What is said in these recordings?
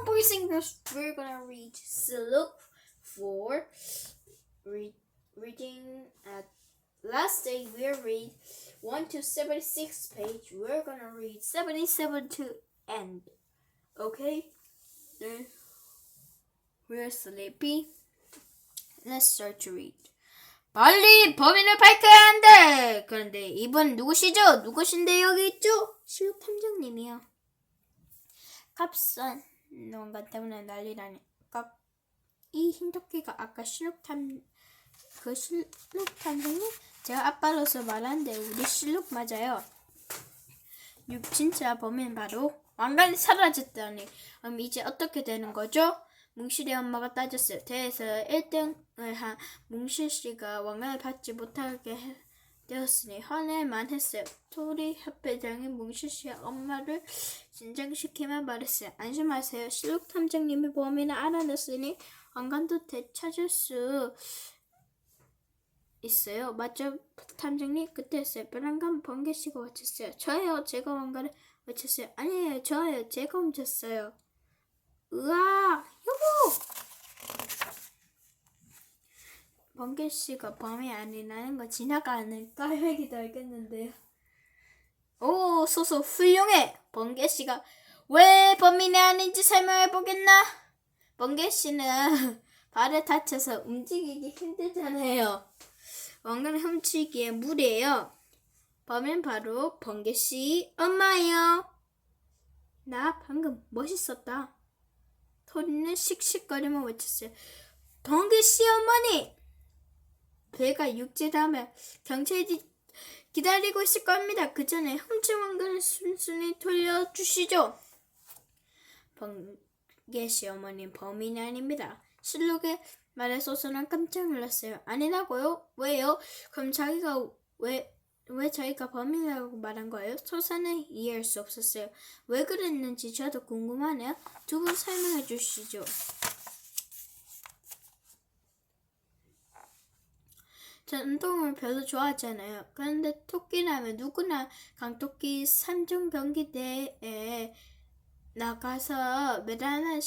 boys and girls, we're gonna read. So look for reading at last day. We'll read 1 to 76 page. We're gonna read 77 to end. Okay? We're sleepy. Let's start to read. 빨리 범인을 밝혀야 한대. 그런데 이분 누구시죠? 누구신데 여기 있죠? 실록 탐정님이요. 값싼 뭔가 때문에 난리라니. 이 흰토끼가 아까 실록 탐정님? 제가 아빠로서 말하는데 우리 실록 맞아요. 진짜 범인 바로 왕관이 사라졌다니. 그럼 이제 어떻게 되는 거죠? 뭉실이 엄마가 따졌어요. 대회에서 1등을 한 뭉실씨가 왕관을 받지 못하게 되었으니 화낼만 했어요. 토리 협회장이 뭉실씨의 엄마를 진정시키며 말했어요. 안심하세요. 실록 탐정님이 범인을 알아냈으니 왕관도 되찾을 수 있어요. 맞죠, 탐정님? 그때 새빨간 번개씨가 외쳤어요. 저예요. 제가 왕관을 외쳤어요. 아니에요. 저예요. 제가 훔쳤어요. 으아! 여보! 번개씨가 범이 아니라는 거 지나가는 까닭이도 알겠는데요. 오, 소소 훌륭해! 번개씨가 왜 범인이 아닌지 설명해보겠나? 번개씨는 발에 다쳐서 움직이기 힘들잖아요. 왕관을 훔치기에 무리예요. 범인 바로 번개씨 엄마예요. 나 방금 멋있었다. 토리는 씩씩거리며 외쳤어요. 번개씨 어머니! 배가 육지라면 경찰이 기다리고 있을 겁니다. 그 전에 훔친 왕관을 순순히 돌려주시죠. 번개씨 어머니는 범인이 아닙니다. 실록의 말에 소소는 깜짝 놀랐어요. 아니라고요? 왜요? 그럼 자기가 왜 자기가 범인이라고 말한 거예요? 소사는 이해할 수 없었어요. 왜 그랬는지 저도 궁금하네요. 두 분 설명해 주시죠. 전 운동을 별로 좋아하지 않아요. 그런데 토끼라면 누구나 강토끼 3종 경기대회에 나가서 메달 하나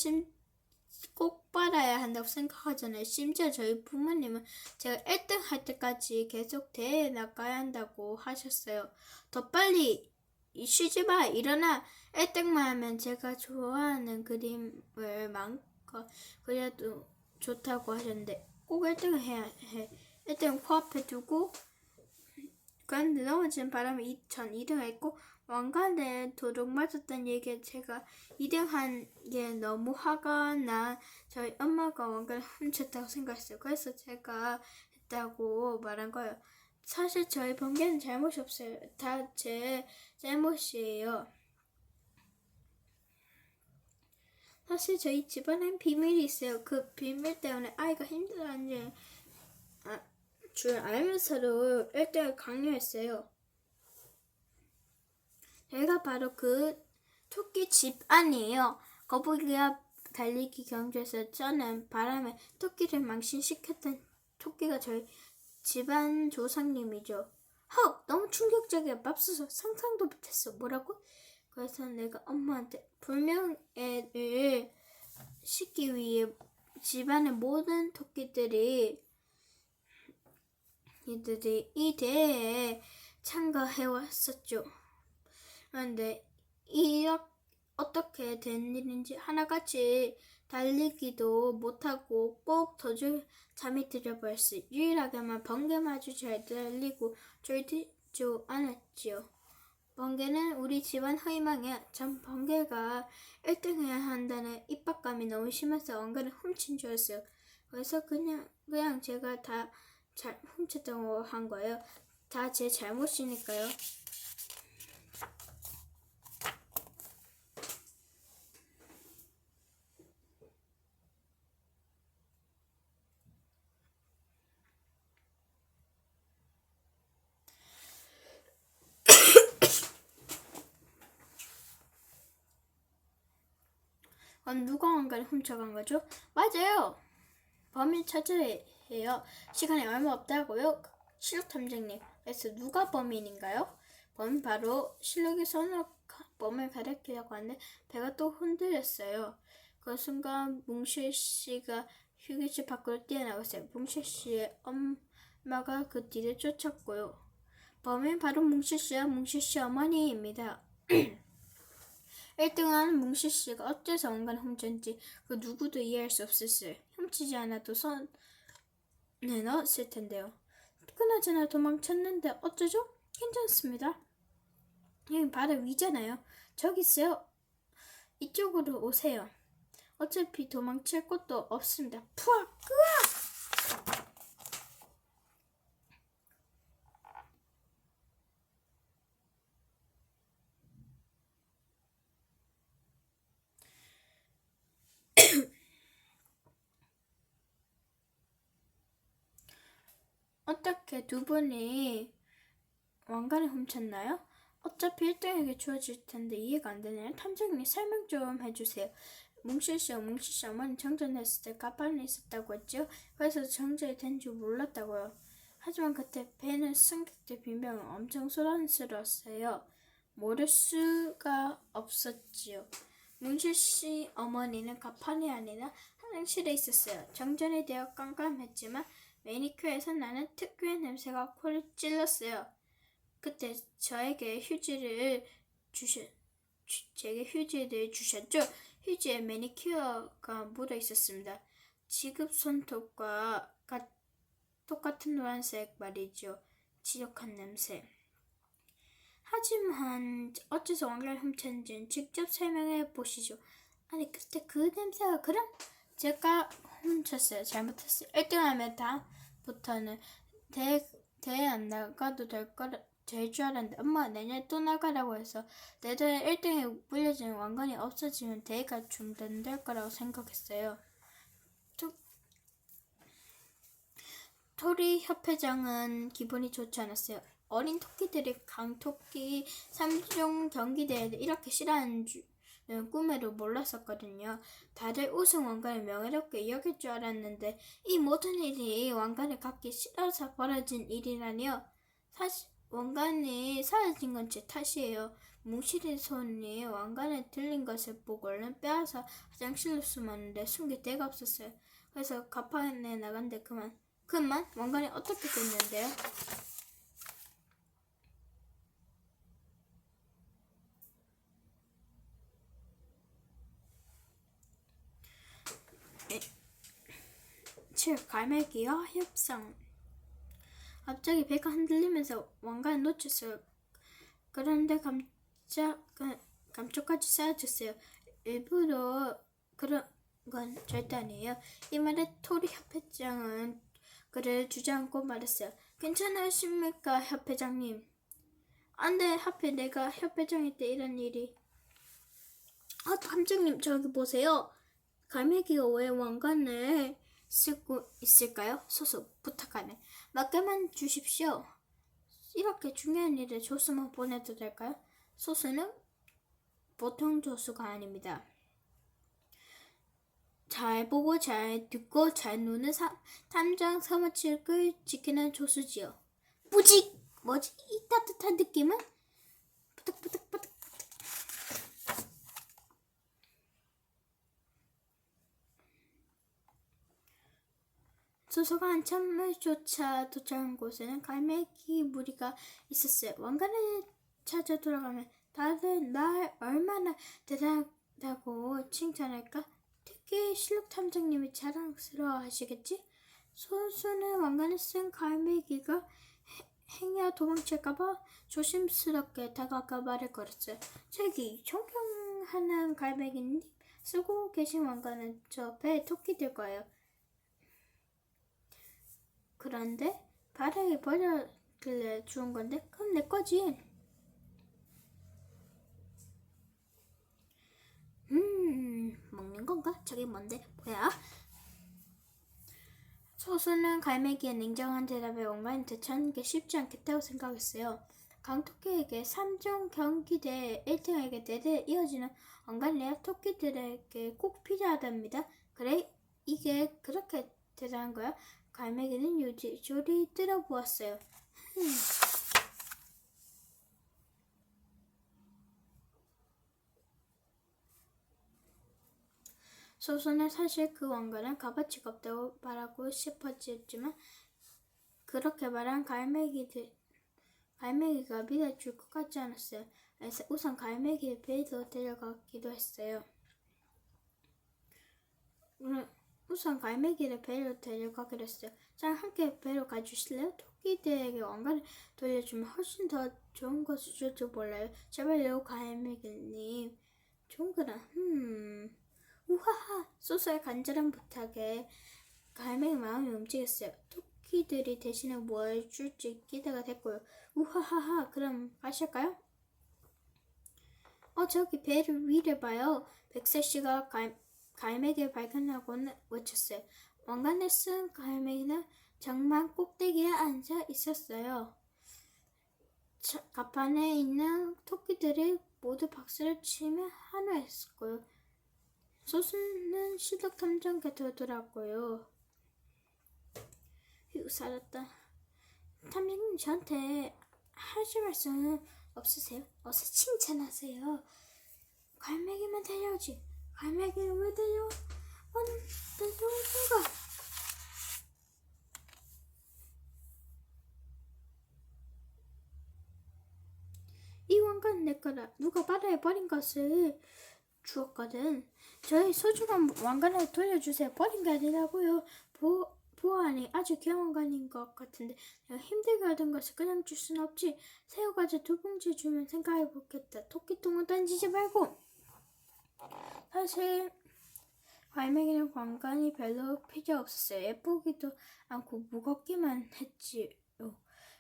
꼭 받아야 한다고 생각하잖아요. 심지어 저희 부모님은 제가 1등 할 때까지 계속 대회에 나가야 한다고 하셨어요. 더 빨리 쉬지 마. 일어나. 1등만 하면 제가 좋아하는 그림을 마음껏 그려도 좋다고 하셨는데 꼭 1등을 해야 해. 1등 코앞에 두고 그런데 넘어진 바람에 전 2등 했고 왕관에 도둑 맞았다는 얘기에 제가 2등 한 게 너무 화가 나 저희 엄마가 왕관을 훔쳤다고 생각했어요. 그래서 제가 했다고 말한 거예요. 사실 저희 번개는 잘못이 없어요. 다 제 잘못이에요. 사실 저희 집안엔 비밀이 있어요. 그 비밀 때문에 아이가 힘들어하는 줄 알면서도 1등을 강요했어요. 제가 바로 그 토끼 집안이에요. 거북이와 달리기 경주에서 저는 바람에 토끼를 망신시켰던 토끼가 저희 집안 조상님이죠. 헉! 너무 충격적이야. 맙소사 상상도 못했어. 뭐라고? 그래서 내가 엄마한테 불명예를 싣기 위해 집안의 모든 토끼들이 이 대회에 참가해왔었죠. 그런데 어떻게 된 일인지 하나같이 달리기도 못하고 꼭 도저히 잠이 들어버렸어요. 유일하게만 번개는 아주 잘 달리고 졸지도 않았지요. 번개는 우리 집안 희망이야. 전 번개가 1등 해야 한다는 입박감이 너무 심해서 왕관을 훔친 줄 알았어요. 그래서 그냥 제가 다 잘 훔쳤다고 한 거예요. 다 제 잘못이니까요. 그럼 누가 왕관을 훔쳐간 거죠? 맞아요. 범인 찾아야 해요. 시간이 얼마 없다고요? 실록 탐정님. 그래서 누가 범인인가요? 범인 바로 실록의 손으로 범을 가리키려고 하는데 배가 또 흔들렸어요. 그 순간 뭉실씨가 휴게실 밖으로 뛰어나갔어요. 뭉실씨의 엄마가 그 뒤를 쫓았고요. 범인 바로 뭉실씨와 뭉실씨 어머니입니다. 1등한 뭉실씨가 어째서 원간을 훔쳤는지 그 누구도 이해할 수 없었어요. 훔치지 않아도 손에 넣었을 텐데요. 그나저나 도망쳤는데 어쩌죠? 괜찮습니다. 여긴 바로 위잖아요. 저기 있어요. 이쪽으로 오세요. 어차피 도망칠 곳도 없습니다. 푸악! 으악! 어떻게 두 분이 왕관을 훔쳤나요? 어차피 1등에게 주어질 텐데 이해가 안 되네요. 탐정님 설명 좀 해주세요. 뭉실씨와 뭉실씨 어머니 정전했을 때 가판이 있었다고 했죠. 그래서 정전이 된 줄 몰랐다고요. 하지만 그때 배는 승객들 비명을 엄청 소란스러웠어요. 모를 수가 없었지요. 뭉실씨 어머니는 가판이 아니라 화장실에 있었어요. 정전이 되어 깜깜했지만 매니큐어에서 나는 특유의 냄새가 코를 찔렀어요. 그때 제게 휴지를 주셨죠. 휴지에 매니큐어가 묻어 있었습니다. 지급 손톱과 똑같은 노란색 말이죠. 지독한 냄새. 하지만 어째서 왕관을 훔쳤는지는 직접 설명해 보시죠. 아니 그때 그 냄새가 그럼 제가 훔쳤어요. 잘못했어요. 1등하면 다음부터는 대회 안 나가도 될 줄 알았는데 엄마가 내년에 또 나가라고 해서 내년에 1등에 물려지는 왕관이 없어지면 대회가 중단될 거라고 생각했어요. 토리 협회장은 기분이 좋지 않았어요. 어린 토끼들이 강토끼 3종 경기대회를 이렇게 싫어하는 줄은 꿈에도 몰랐었거든요. 다들 우승 왕관을 명예롭게 여길 줄 알았는데 이 모든 일이 왕관을 갖기 싫어서 벌어진 일이라니요. 사실 왕관이 사라진 건 제 탓이에요. 뭉실이 손이 왕관에 들린 것을 보고 얼른 빼앗아 화장실로 숨었는데 숨길 데가 없었어요. 그래서 가판에 나간데 그만 왕관이 어떻게 됐는데요? 갈매기와 협상. 갑자기 배가 흔들리면서 왕관을 놓쳤어요. 그런데 감쪽같이 사라졌어요. 일부러 그런 건 절대 아니에요. 이 말에 토리 협회장은 그를 주저앉고 말했어요. 괜찮으십니까, 협회장님? 안 돼, 하필 내가 협회장일 때 이런 일이. 탐정님 저기 보세요. 갈매기가 왜 왕관을 쓰고 있을까요? 소수 부탁하네. 맡겨만 주십시오. 이렇게 중요한 일에 조수만 보내도 될까요? 소수는 보통 조수가 아닙니다. 잘 보고 잘 듣고 잘 노는 탐정 사무직을 지키는 조수지요. 뿌직! 뭐지? 이 따뜻한 느낌은? 뿌득뿌득뿌득. 소소가 한참을 쫓아 도착한 곳에는 갈매기 무리가 있었어요. 왕관을 찾아 돌아가면 다들 날 얼마나 대단하다고 칭찬할까? 특히 실록 탐정님이 자랑스러워 하시겠지? 소수는 왕관을 쓴 갈매기가 행여 도망칠까봐 조심스럽게 다가가 말을 걸었어요. 저기 존경하는 갈매기님 쓰고 계신 왕관은 저 배 토끼들 거예요. 그런데 바닥에 버렸길래 주운 건데 그럼 내 거지. 먹는 건가? 저게 뭔데? 뭐야? 소수는 갈매기의 냉정한 대답에 왕관을 되찾는 게 쉽지 않겠다고 생각했어요. 강토끼에게 3종 경기대 1등에게 대대 이어지는 왕관이야 토끼들에게 꼭 필요하답니다. 그래? 이게 그렇게 대단한 거야? 갈매기는 요리조리 뜯어보았어요. 소수는 사실 그 왕관은 값어치가 없다고 말하고 싶었지만 그렇게 말한 갈매기가 믿어줄 것 같지 않았어요. 그래서 우선 갈매기를 배로 데려가기로 했어요. 자, 함께 배로 가주실래요? 토끼들에게 왕관을 돌려주면 훨씬 더 좋은 것을 줄 줄 몰라요. 제발요, 갈매기님. 좋은 거라. 우하하. 소소의 간절한 부탁에 갈매기 마음이 움직였어요. 토끼들이 대신에 뭘 줄지 기대가 됐고요. 우하하하. 그럼 가실까요? 저기 배를 위를 봐요. 백설씨가 갈매기를 발견하고는 외쳤어요. 왕관을 쓴 갈매기는 정말 꼭대기에 앉아 있었어요. 갑판에 있는 토끼들이 모두 박수를 치며 환호했고요. 소수는 실록 탐정가 되더라고요. 휴, 살았다. 탐정님, 저한테 하실 말씀 없으세요? 어서 칭찬하세요. 갈매기만 데려오지. 갈매기를 왜 데려온 건가? 이 왕관은 내 거다. 누가 바다에 버린 것을 주었거든. 저희 소중한 왕관을 돌려주세요. 버린 게 아니라고요. 보아하니 아주 귀한 왕관인 것 같은데 내가 힘들게 얻은 것을 그냥 줄 순 없지. 새우과자 2봉지 주면 생각해보겠다. 토끼똥은 던지지 말고. 사실 갈매기는 왕관이 별로 필요 없었어요. 예쁘기도 않고 무겁기만 했지요.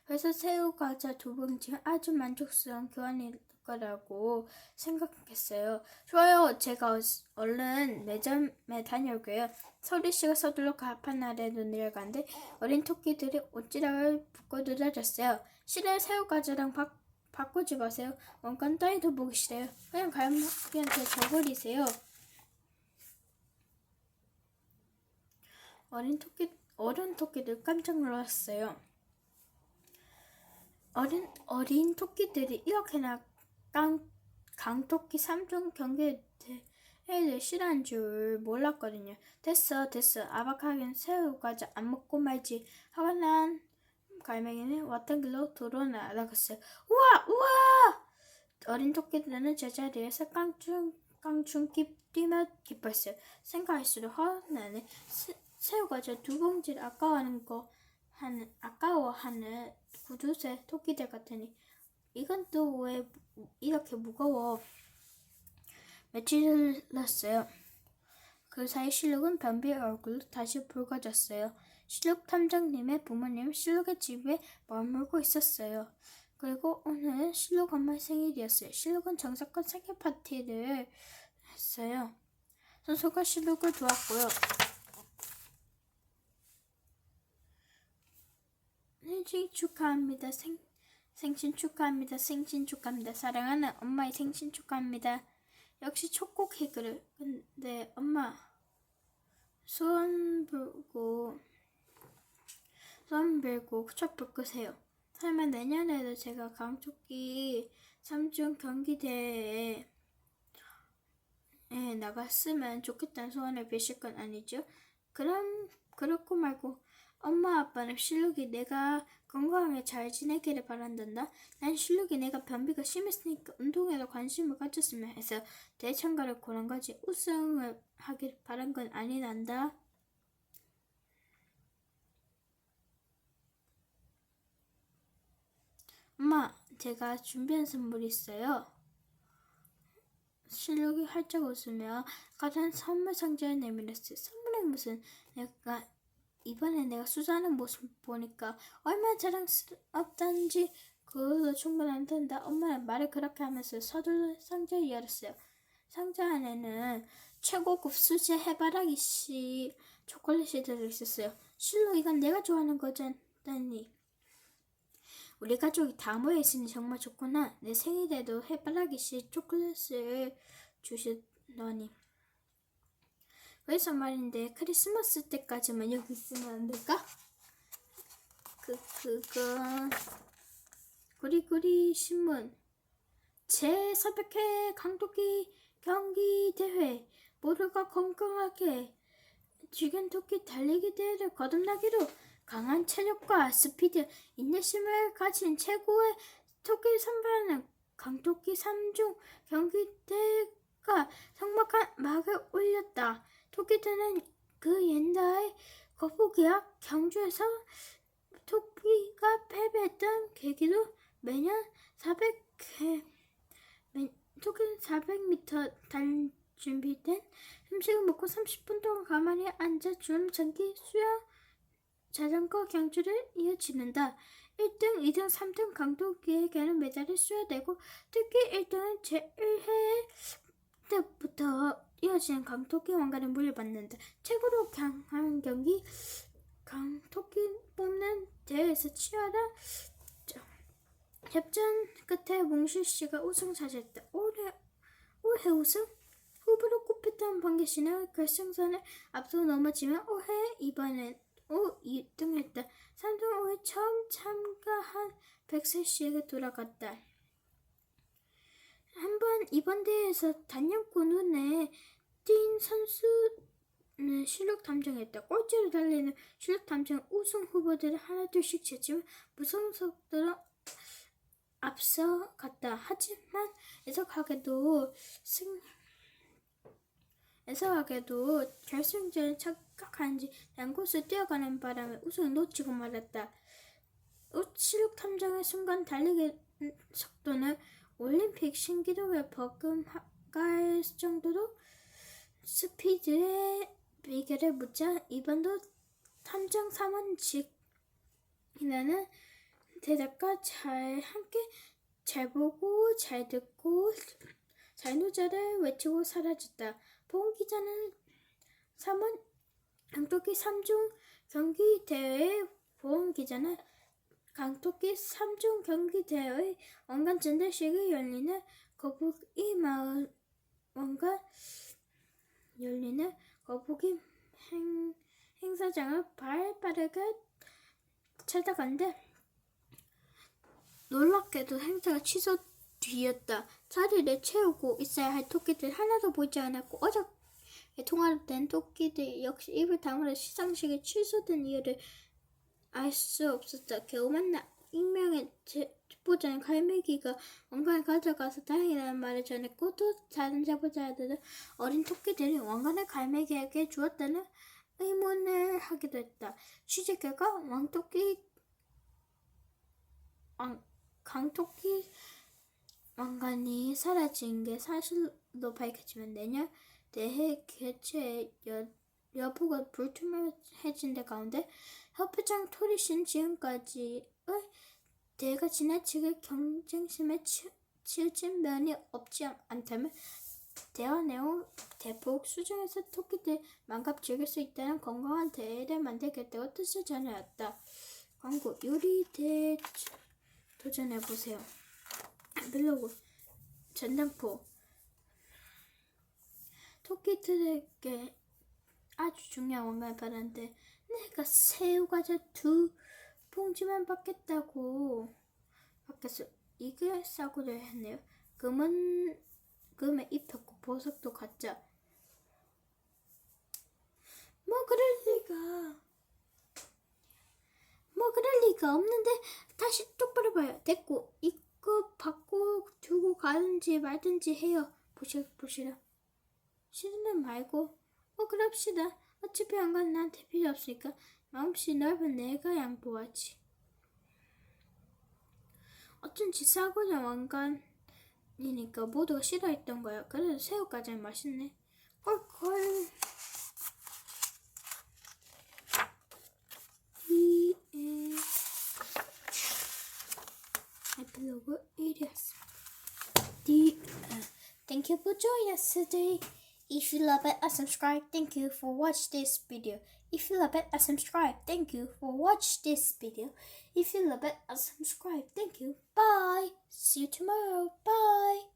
그래서 새우과자 2봉지는 아주 만족스러운 교환일 거라고 생각했어요. 좋아요. 제가 얼른 매점에 다녀올게요. 서울씨가 서둘러 가판 아래로 내려가는데 어린 토끼들이 옷지락을 붙고 늘어졌어요. 싫어요. 새우과자랑 바꾸지 마세요. 왕관 따위도 보기 싫어요. 그냥 갈매기한테 줘버리세요. 어른 토끼들 깜짝 놀랐어요. 어린 토끼들이 이렇게나 강토끼 3종 경기를 싫어한 줄 몰랐거든요. 됐어. 아박하긴 새우과자 안 먹고 말지. 화가 난 갈매기는 왔던 길로 도로 날아갔어요. 우와! 어린 토끼들은 제자리에서 깡충 뛰며 기뻤어요. 생각할수록 화가 나네. 새우과자 2봉지를 아까워하는 구두쇠 토끼들 같으니 이건 또 왜 이렇게 무거워. 며칠 흘렀어요. 그 사이 실록은 변비의 얼굴로 다시 붉어졌어요. 실록 탐정님의 부모님은 실록의 집에 머물고 있었어요. 그리고 오늘은 실록 엄마의 생일이었어요. 실록은 정성껏 생일 파티를 했어요. 선수가 실록을 도왔고요. 생신 축하합니다. 생신 축하합니다. 사랑하는 엄마의 생신 축하합니다. 역시 초코 케이크를. 근데 엄마 소원 빌고 촛불 끄세요. 설마 내년에도 제가 강토끼 3중 경기대회에 나갔으면 좋겠다는 소원을 비실 건 아니죠? 그럼 그렇고 말고 엄마 아빠는 실록이 내가 건강하게 잘 지내기를 바란단다. 난 실록이 내가 변비가 심했으니까 운동에도 관심을 가졌으면 해서 대참가를 고른 거지. 우승을 하길 바란 건 아니란다. 엄마, 제가 준비한 선물이 있어요. 실록이 활짝 웃으며 가장 선물 상자를 내밀었어요. 선물이 무슨? 이번에 내가 수사하는 모습 보니까 얼마나 자랑스럽단지 그걸로 충분한단다. 엄마는 말을 그렇게 하면서 서둘러 상자를 열었어요. 상자 안에는 최고급 수제 해바라기 씨 초콜릿이 들어있었어요. 실로 이건 내가 좋아하는 거잖니. 우리 가족이 다 모여있으니 정말 좋구나. 내 생일에도 해바라기 씨 초콜릿을 주시더니. 그래서 말인데 크리스마스 때까지만 여기 있으면 안 될까? 그거 구리구리 신문 제400회 강토끼 경기 대회 모두가 건강하게 지금 토끼 달리기 대회를 거듭나기로 강한 체력과 스피드, 인내심을 가진 최고의 토끼를 선발하는 강토끼 3종 경기대회가 성막한 막을 올렸다. 토끼들은 그 옛날 거북이와 경주에서 토끼가 패배했던 계기로 매년 토끼 400m 달 준비된 음식을 먹고 30분 동안 가만히 앉아 주름 참기, 수영, 자전거 경주를 이어지는다. 1등, 2등, 3등 강토끼에게는 메달이 수여되고 특히 1등은 제1회 때부터 이어지는 강토끼 왕관을 물려받는다. 최고로 강한 경기 강토끼 뽑는 대회에서 치열한 협전 끝에 몽실씨가 우승 차지했다. 올해 우승 후보로 꼽혔던 번개씨는 결승선에 앞서 넘어지면 올해 이번엔 2등했다. 3등 올해 처음 참가한 백설씨에게 돌아갔다. 한번 이번 대회에서 단연코 눈에 띈 선수는 실력 탐정했다. 꼴찌로 달리는 실력 탐정 우승 후보들을 하나둘씩 제치면 무서운 속도로 앞서갔다. 하지만 애석하게도 결승전에 착각한지 양곳을 뛰어가는 바람에 우승을 놓치고 말았다. 실력 탐정의 순간 달리기 속도는 올림픽 신기록에 버금갈 정도로 스피드의 비결을 묻자 이번도 탐정 3원칙이라는 대답과 함께 잘 보고 잘 듣고 잘 노자를 외치고 사라졌다. 보건 기자는 3원 강토끼 3종 경기 대회의 보건 기자는 강토끼 3종 경기 대회의 왕관 전달식이 열리는 거북이 마을 왕관 열리는 거북이 행사장을 발빠르게 찾아간데 놀랍게도 행사가 취소 뒤였다. 자리를 채우고 있어야 할 토끼들 하나도 보이지 않았고 어저께 통화된 토끼들 역시 입을 다물어 시상식이 취소된 이유를 알 수 없었다. 겨우 만나 익명의 제보자는 갈매기가 왕관을 가져가서 다행이라는 말을 전했고 또 다른 제보자들은 어린 토끼들이 왕관을 갈매기에게 주었다는 의문을 하기도 했다. 취재 결과 강토끼 왕관이 사라진 게 사실로 밝혀지면 내년 대회 개최 여부가 불투명해진 데 가운데 협회장 토리씨는 지금까지의 대회가 지나치게 경쟁심에 치우친 면이 없지 않다면 대화 내용 대폭 수정해서 토끼들 만갑 즐길 수 있다는 건강한 대회를 만들겠다고 뜻을 전해왔다. 광고 요리 대회 도전해보세요. 블로그 전당포 토끼들에게 아주 중요한 왕관을 받았는데 내가 새우과자 2봉지만 받겠다고 받겠어. 이게 싸구려 했네요. 금에 입혔고 보석도 가짜. 뭐 그럴 리가 없는데 다시 똑바로 봐요. 됐고 이거 받고 두고 가든지 말든지 해요. 보시라. 싫으면 말고 그럽시다. 어차피 왕관 나한테 필요 없으니까 마음씨 넓은 내가 양보하지. 어쩐지 싸구려 왕관이니까 모두가 싫어했던 거야. 그래도 새우까지는 맛있네. 꼴꼴. 에필로그 1이었습니다. Thank you for joining us today. If you love it and subscribe, thank you for watch this video. If you love it and subscribe, thank you for watch this video. If you love it and subscribe, thank you. Bye. See you tomorrow. Bye.